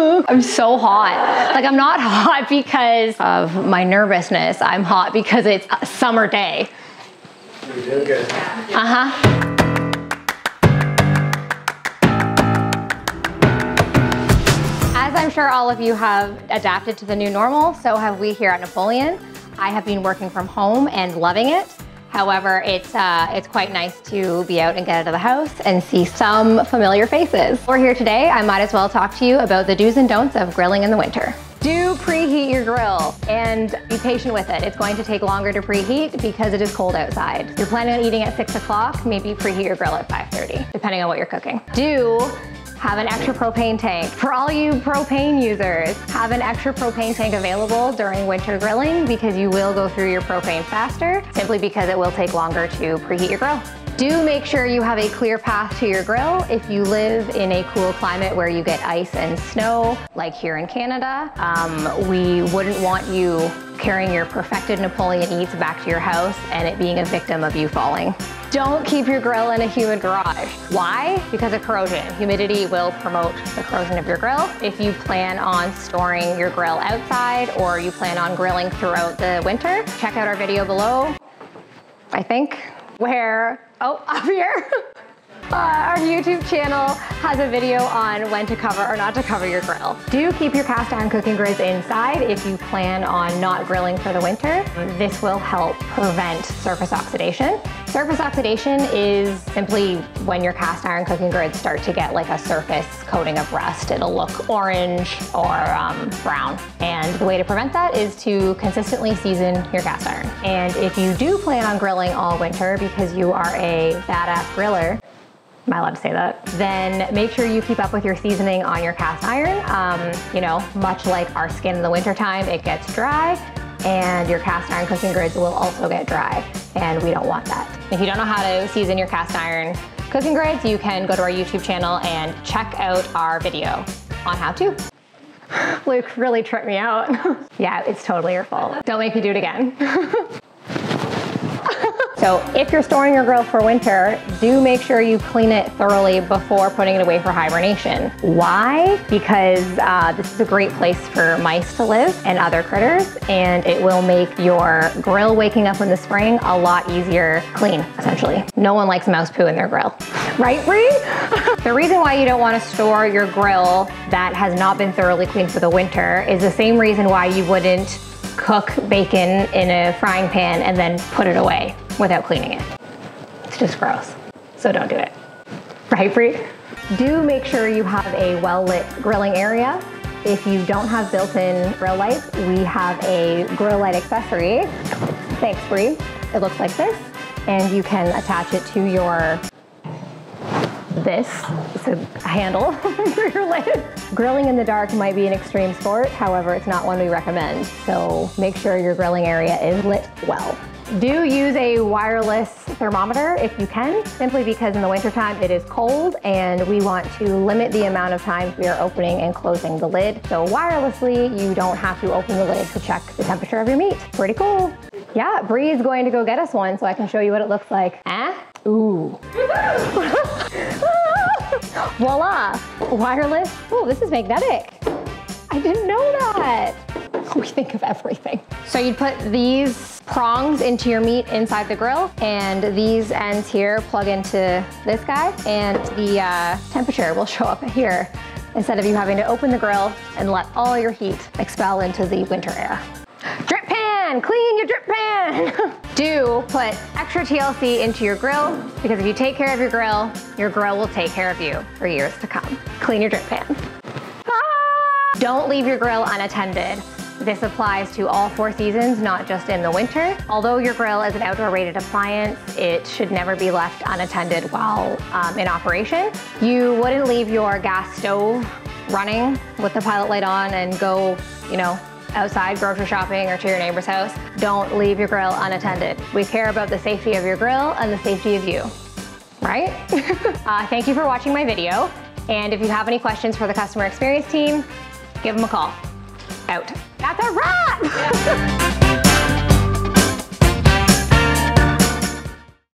I'm so hot. Like, I'm not hot because of my nervousness. I'm hot because it's a summer day. You're doing good. As I'm sure all of you have adapted to the new normal, so have we here at Napoleon. I have been working from home and loving it. However, it's quite nice to be out and get out of the house and see some familiar faces. We're here today. I might as well talk to you about the do's and don'ts of grilling in the winter. Do preheat your grill and be patient with it. It's going to take longer to preheat because it is cold outside. If you're planning on eating at 6 o'clock, maybe preheat your grill at 5:30, depending on what you're cooking. Do have an extra propane tank. For all you propane users, have an extra propane tank available during winter grilling because you will go through your propane faster, simply because it will take longer to preheat your grill. Do make sure you have a clear path to your grill if you live in a cool climate where you get ice and snow, like here in Canada. We wouldn't want you carrying your perfected Napoleon eats back to your house and it being a victim of you falling. Don't keep your grill in a humid garage. Why? Because of corrosion. Humidity will promote the corrosion of your grill. If you plan on storing your grill outside or you plan on grilling throughout the winter, check out our video below, I think, where, oh, up here. Our YouTube channel has a video on when to cover or not to cover your grill. Do keep your cast iron cooking grids inside if you plan on not grilling for the winter. This will help prevent surface oxidation. Surface oxidation is simply when your cast iron cooking grids start to get like a surface coating of rust. It'll look orange or brown. And the way to prevent that is to consistently season your cast iron. And if you do plan on grilling all winter because you are a badass griller, am I allowed to say that? Then make sure you keep up with your seasoning on your cast iron. You know, much like our skin in the wintertime, it gets dry and your cast iron cooking grids will also get dry, and we don't want that. If you don't know how to season your cast iron cooking grids, you can go to our YouTube channel and check out our video on how to. Luke really tripped me out. Yeah, it's totally your fault. Don't make me do it again. So if you're storing your grill for winter, do make sure you clean it thoroughly before putting it away for hibernation. Why? Because this is a great place for mice to live and other critters, and it will make your grill waking up in the spring a lot easier clean, essentially. No one likes mouse poo in their grill. Right, Bree? The reason why you don't want to store your grill that has not been thoroughly cleaned for the winter is the same reason why you wouldn't cook bacon in a frying pan and then put it away without cleaning it. It's just gross, so don't do it. Right, Bree? Do make sure you have a well-lit grilling area. If you don't have built-in grill lights, we have a grill light accessory. Thanks, Bree. It looks like this, and you can attach it to your it's a handle for your lid. Grilling in the dark might be an extreme sport, however, it's not one we recommend. So make sure your grilling area is lit well. Do use a wireless thermometer if you can, simply because in the wintertime it is cold and we want to limit the amount of times we are opening and closing the lid. So wirelessly, you don't have to open the lid to check the temperature of your meat. Pretty cool. Yeah, Bree is going to go get us one so I can show you what it looks like. Ooh. Voila, wireless. Oh, this is magnetic. I didn't know that. We think of everything. So you'd put these prongs into your meat inside the grill, and these ends here plug into this guy, and the temperature will show up here instead of you having to open the grill and let all your heat expel into the winter air. Drip pan, clean your drip pan. Do put extra TLC into your grill, because if you take care of your grill will take care of you for years to come. Clean your drip pan. Don't leave your grill unattended. This applies to all 4 seasons, not just in the winter. Although your grill is an outdoor rated appliance, it should never be left unattended while in operation. You wouldn't leave your gas stove running with the pilot light on and go, you know, outside grocery shopping or to your neighbor's house. Don't leave your grill unattended. We care about the safety of your grill and the safety of you, right? Thank you for watching my video. And if you have any questions for the customer experience team, give them a call. Out. That's a wrap!